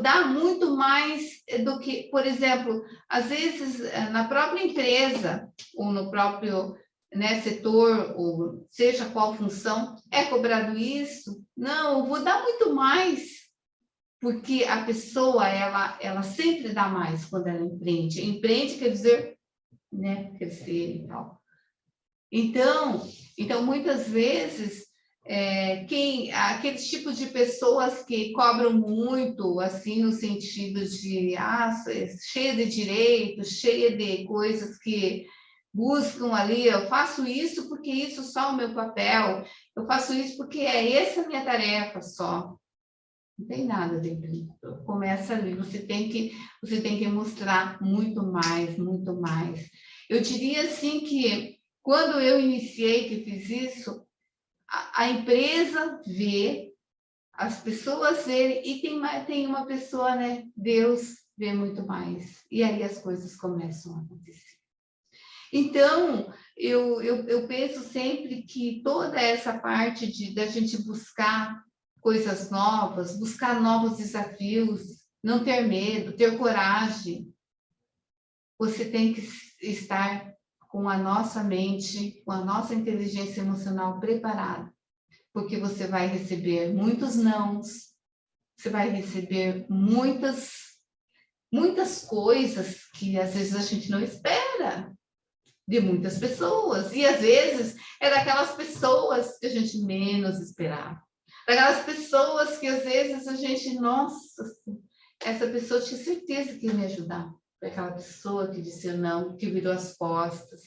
Dá muito mais do que, por exemplo, às vezes na própria empresa ou no próprio, né, setor, ou seja qual função, é cobrado isso? Não, eu vou dar muito mais, porque a pessoa, ela sempre dá mais quando ela empreende. Empreende quer dizer, né, crescer e tal. Então muitas vezes, aqueles tipos de pessoas que cobram muito, assim, no sentido de, cheia de direitos, cheia de coisas que buscam ali, eu faço isso porque isso só é o meu papel, eu faço isso porque essa a minha tarefa só. Não tem nada dentro. Começa ali, você tem que mostrar muito mais, muito mais. Eu diria assim que quando eu iniciei, que fiz isso, a empresa vê, as pessoas verem, e tem uma pessoa, né? Deus vê muito mais. E aí as coisas começam a acontecer. Então, eu penso sempre que toda essa parte da gente buscar coisas novas, buscar novos desafios, não ter medo, ter coragem, você tem que estar com a nossa mente, com a nossa inteligência emocional preparada, porque você vai receber muitos nãos, você vai receber muitas coisas que às vezes a gente não espera de muitas pessoas, e às vezes é daquelas pessoas que a gente menos esperava, daquelas pessoas que às vezes a gente, nossa, essa pessoa tinha certeza que ia me ajudar, foi aquela pessoa que disse não, que virou as costas.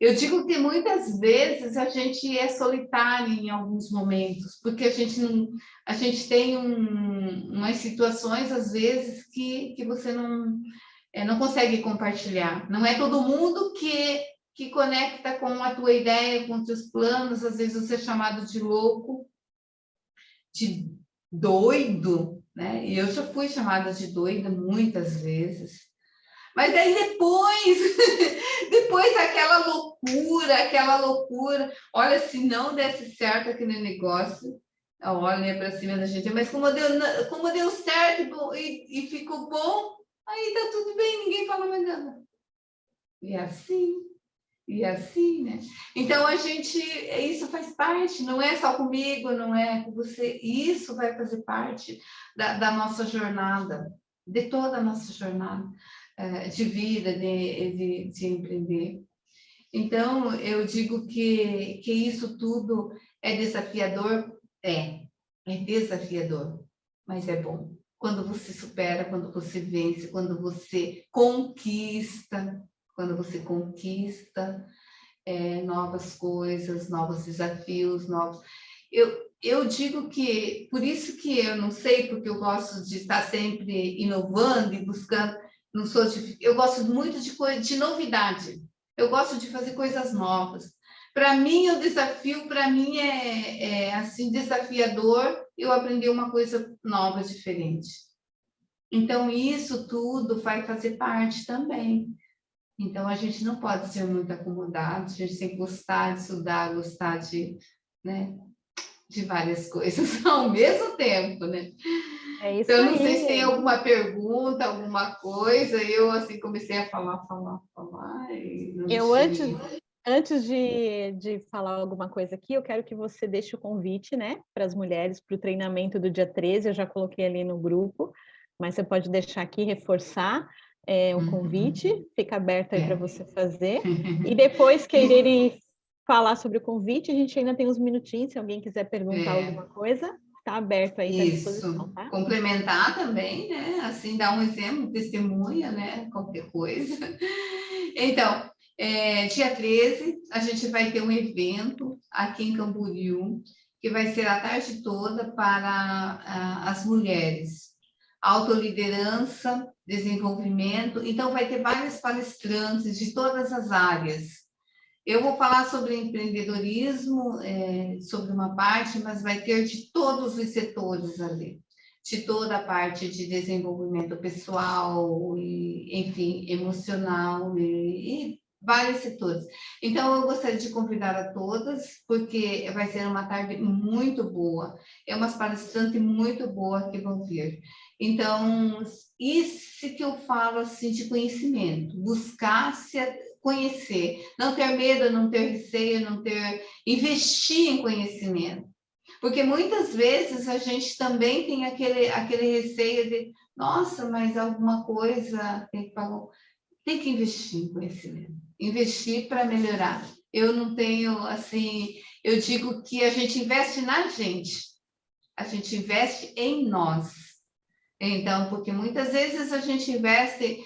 Eu digo que muitas vezes a gente é solitário em alguns momentos, porque a gente tem umas situações, às vezes, que você não consegue compartilhar. Não é todo mundo que conecta com a tua ideia, com os teus planos. Às vezes você é chamado de louco, de doido, né? E eu já fui chamada de doida muitas vezes. Mas aí depois aquela loucura, olha, se não desse certo aquele negócio, olha para cima da gente, mas como deu certo e ficou bom, aí tá tudo bem, ninguém fala mais nada. E assim, né? Então isso faz parte, não é só comigo, não é com você, isso vai fazer parte da nossa jornada, de toda a nossa jornada de vida, de empreender. Então, eu digo que isso tudo é desafiador? É desafiador, mas é bom. Quando você supera, quando você vence, quando você conquista novas coisas, novos desafios, Eu digo que, por isso que eu não sei, porque eu gosto de estar sempre inovando e buscando, eu gosto muito de novidade, eu gosto de fazer coisas novas. Para mim, o desafio, para mim assim, desafiador, eu aprender uma coisa nova, diferente. Então, isso tudo vai fazer parte também. Então, a gente não pode ser muito acomodado, a gente tem que gostar de estudar, gostar né, de várias coisas ao mesmo tempo, né? É isso então, não aí. sei se tem alguma pergunta, alguma coisa, eu assim comecei a falar, e não Eu deixei... antes de falar alguma coisa aqui, eu quero que você deixe o convite, né, para as mulheres, para o treinamento do dia 13, eu já coloquei ali no grupo, mas você pode deixar aqui, reforçar o convite, fica aberto aí para você fazer, e depois querer falar sobre o convite, a gente ainda tem uns minutinhos, se alguém quiser perguntar alguma coisa, está aberto aí, está à disposição, tá? Complementar também, né, assim, dar um exemplo, testemunha, né, qualquer coisa. Então, dia 13, a gente vai ter um evento aqui em Camboriú, que vai ser a tarde toda para as mulheres. Autoliderança, desenvolvimento. Então, vai ter vários palestrantes de todas as áreas. Eu vou falar sobre empreendedorismo, sobre uma parte, mas vai ter de todos os setores ali, de toda a parte de desenvolvimento pessoal, e, enfim, emocional, e vários setores. Então, eu gostaria de convidar a todas, porque vai ser uma tarde muito boa. É umas palestrantes muito boas que vão vir. Então, isso que eu falo assim de conhecimento, buscar se conhecer, não ter medo, não ter receio, não ter, investir em conhecimento. Porque muitas vezes a gente também tem aquele receio de, nossa, mas alguma coisa tem que investir em conhecimento, investir para melhorar. Eu não tenho, assim, eu digo que a gente investe na gente, a gente investe em nós. Então, porque muitas vezes a gente investe,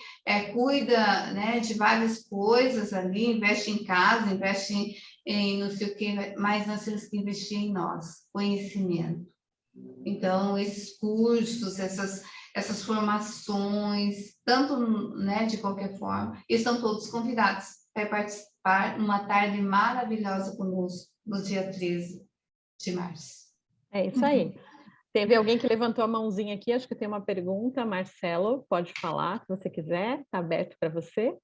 cuida, né, de várias coisas ali, investe em casa, investe em não sei o quê, mas nós temos que investir em nós, conhecimento. Então, esses cursos, essas formações, tanto, né, de qualquer forma, estão todos convidados para participar numa tarde maravilhosa conosco, no dia 13 de março. É isso aí. Teve alguém que levantou a mãozinha aqui, acho que tem uma pergunta. Marcelo, pode falar se você quiser, está aberto para você.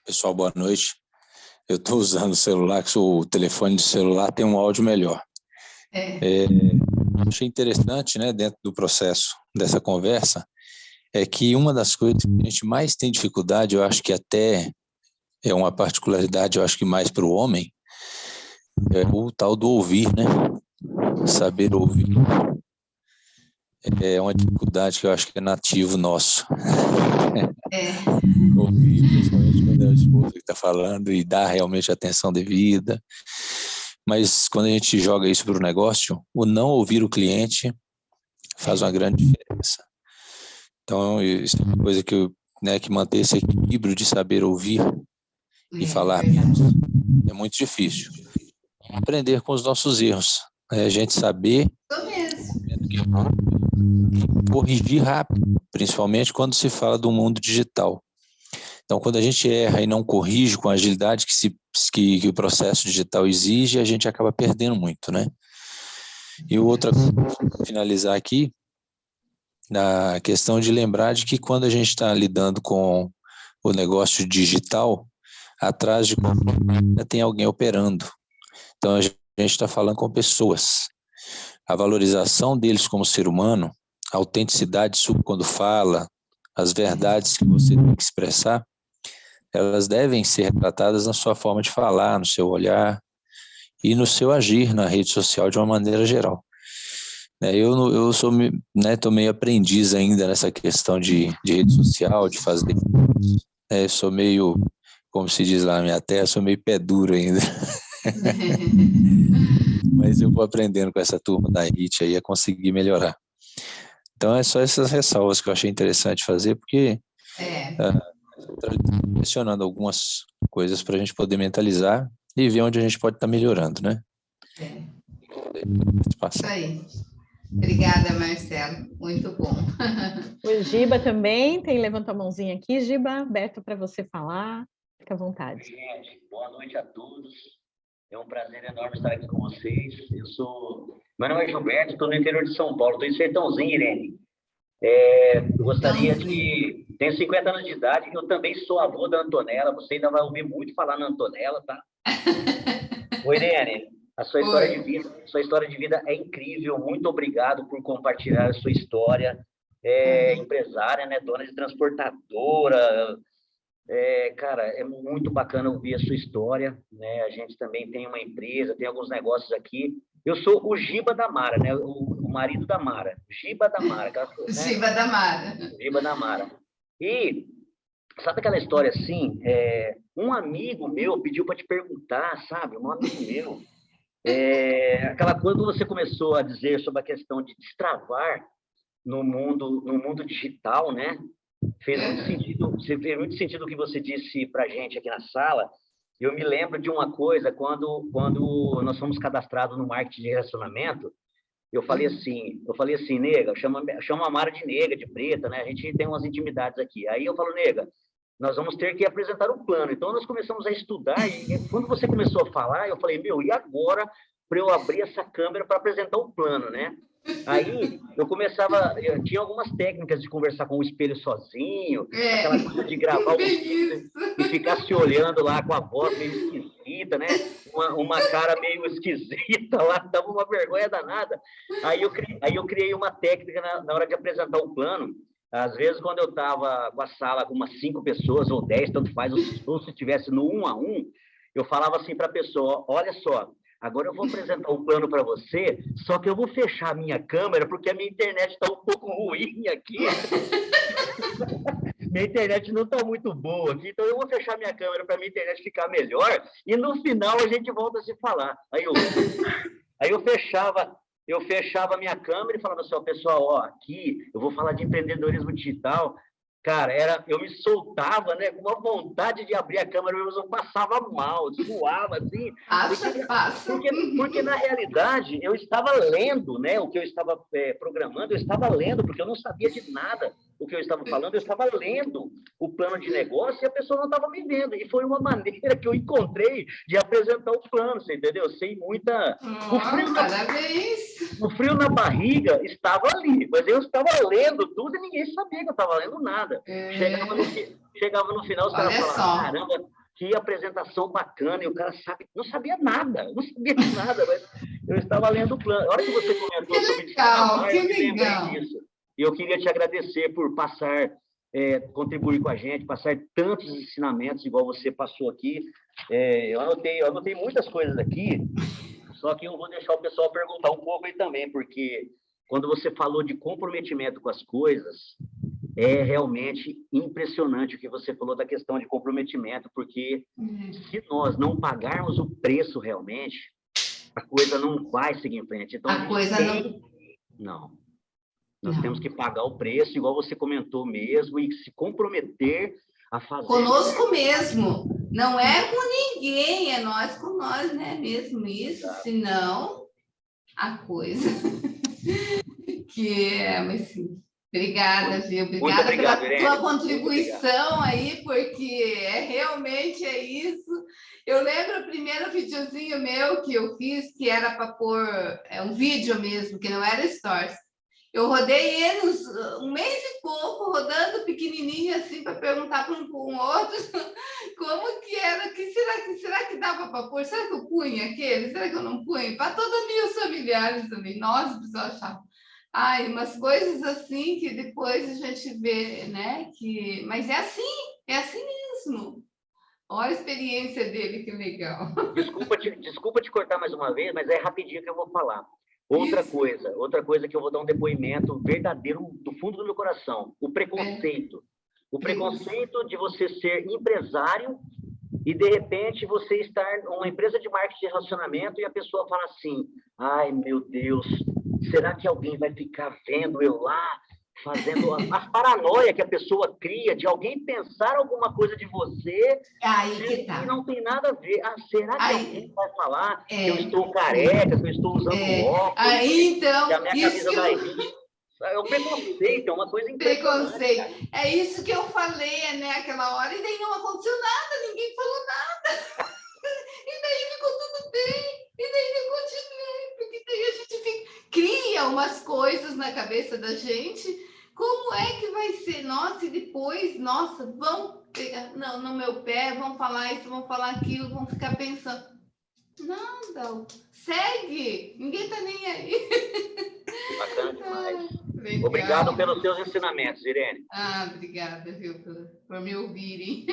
Pessoal, boa noite. Eu estou usando o celular, que o telefone de celular tem um áudio melhor. Achei interessante, né, dentro do processo dessa conversa, é que uma das coisas que a gente mais tem dificuldade, eu acho que até é uma particularidade, eu acho que mais para o homem, é o tal do ouvir, né? Saber ouvir. É uma dificuldade que eu acho que é nativo nosso. Ouvir, principalmente quando é a esposa que está falando, e dar realmente a atenção devida. Mas quando a gente joga isso para o negócio, o não ouvir o cliente faz uma grande diferença. Então, isso é uma coisa que, que manter esse equilíbrio de saber ouvir e falar menos é muito difícil. Aprender com os nossos erros. A gente saber corrigir rápido, principalmente quando se fala do mundo digital. Então, quando a gente erra e não corrige com a agilidade que o processo digital exige, a gente acaba perdendo muito, né? E outra coisa, para finalizar aqui, na questão de lembrar de que quando a gente está lidando com o negócio digital, atrás de tem alguém operando. Então, a gente está falando com pessoas. A valorização deles como ser humano, a autenticidade sua quando fala, as verdades que você tem que expressar, elas devem ser retratadas na sua forma de falar, no seu olhar e no seu agir na rede social de uma maneira geral. Eu sou, tô meio aprendiz ainda nessa questão de rede social, de fazer. Sou meio, como se diz lá na minha terra, sou meio pé duro ainda. Mas eu vou aprendendo com essa turma da HIT aí a conseguir melhorar. Então, é só essas ressalvas que eu achei interessante fazer, porque mencionando algumas coisas para a gente poder mentalizar e ver onde a gente pode estar melhorando, né? Isso aí. Obrigada, Marcelo. Muito bom. O Giba também levantou a mãozinha aqui. Giba, aberto para você falar. Fica à vontade. Gente, boa noite a todos. É um prazer enorme estar aqui com vocês. Meu nome é Gilberto, estou no interior de São Paulo, estou em Sertãozinho, Irene. Eu gostaria de... Tenho 50 anos de idade, eu também sou avô da Antonella, você ainda vai ouvir muito falar na Antonella, tá? Oi, Irene, a sua história de vida é incrível, muito obrigado por compartilhar a sua história. Empresária, né, dona de transportadora... cara, é muito bacana ouvir a sua história, né? A gente também tem uma empresa, tem alguns negócios aqui. Eu sou o Giba da Mara, né? O marido da Mara. Giba da Mara. Né? Giba da Mara. Giba da Mara. E sabe aquela história assim? Um amigo meu pediu para te perguntar, sabe? Um amigo meu. Aquela coisa que você começou a dizer sobre a questão de destravar no mundo digital, né? Fez muito sentido o que você disse para a gente aqui na sala. Eu me lembro de uma coisa, quando nós fomos cadastrados no marketing de relacionamento, eu falei assim, nega, chama a Mara de nega, de preta, né? A gente tem umas intimidades aqui. Aí eu falo, nega, nós vamos ter que apresentar um plano. Então nós começamos a estudar, e quando você começou a falar, eu falei, e agora para eu abrir essa câmera para apresentar o plano, né? Aí eu tinha algumas técnicas de conversar com o espelho sozinho, aquela coisa de gravar o espelho e ficar se olhando lá com a voz meio esquisita, né? Uma cara meio esquisita lá, dava uma vergonha danada. Aí eu criei uma técnica na hora de apresentar o plano. Às vezes, quando eu estava com a sala com umas 5 pessoas ou 10, tanto faz, ou se estivesse no 1 a 1, eu falava assim para a pessoa, olha só, agora eu vou apresentar um plano para você, só que eu vou fechar a minha câmera, porque a minha internet está um pouco ruim aqui. Minha internet não está muito boa aqui, então eu vou fechar minha câmera para minha internet ficar melhor, e no final a gente volta a se falar. Aí eu fechava a minha câmera e falava assim, ó, pessoal, ó, aqui eu vou falar de empreendedorismo digital. Cara, eu me soltava, né, com uma vontade de abrir a câmera, mas eu passava mal, suava, assim. Porque na realidade, eu estava lendo, né, o que eu estava programando, eu estava lendo, porque eu não sabia de nada o que eu estava falando, eu estava lendo o plano de negócio e a pessoa não estava me vendo. E foi uma maneira que eu encontrei de apresentar o plano, você entendeu? Sem muita... O frio na barriga estava ali, mas eu estava lendo tudo e ninguém sabia que eu estava lendo nada. Chegava no final, os caras falavam, caramba, que apresentação bacana, e o cara não sabia nada, não sabia de nada, mas eu estava lendo o plano. A hora que você comentou sobre eu lembrei disso. E eu queria te agradecer por contribuir com a gente, passar tantos ensinamentos, igual você passou aqui. Eu anotei muitas coisas aqui, só que eu vou deixar o pessoal perguntar um pouco aí também, porque quando você falou de comprometimento com as coisas, é realmente impressionante o que você falou da questão de comprometimento, porque se nós não pagarmos o preço realmente, a coisa não vai seguir em frente. Então, Nós temos que pagar o preço, igual você comentou mesmo, e se comprometer a fazer... Conosco mesmo. Não é com ninguém, é nós com nós, né? Mesmo isso, senão a coisa mas sim. Obrigada, Gil. Obrigada pela tua contribuição aí, porque realmente é isso. Eu lembro o primeiro videozinho meu que eu fiz, que era para pôr um vídeo mesmo, que não era stories. Eu rodei ele um mês e pouco, rodando pequenininho assim, para perguntar para um outro como que era, será que dava para pôr? Será que eu punha aquele? Será que eu não punha? Para todos os meus familiares também. Nossa, o pessoal achava. Umas coisas assim que depois a gente vê, né? Mas é assim mesmo. Olha a experiência dele, que legal. Desculpa te cortar mais uma vez, mas é rapidinho que eu vou falar. Outra coisa que eu vou dar um depoimento verdadeiro do fundo do meu coração, o preconceito. O preconceito de você ser empresário e, de repente, você estar numa empresa de marketing de relacionamento e a pessoa fala assim, ai, meu Deus, será que alguém vai ficar vendo eu lá, fazendo as paranoia que a pessoa cria de alguém pensar alguma coisa de você que não tem nada a ver. Será que alguém vai falar que eu estou careca, que eu estou usando óculos, então, que a minha camisa vai vir? É o preconceito, é uma coisa impressionante. É isso que eu falei, né, aquela hora, e daí não aconteceu nada, ninguém falou nada. E daí ficou tudo bem, e daí eu continuei, porque daí a gente cria umas coisas na cabeça da gente. Como é que vai ser? Nossa, e depois, vão pegar no meu pé, vão falar isso, vão falar aquilo, vão ficar pensando. Nada, segue, ninguém tá nem aí. Bacana demais. Obrigado pelos seus ensinamentos, Irene. Obrigada, viu, por me ouvirem.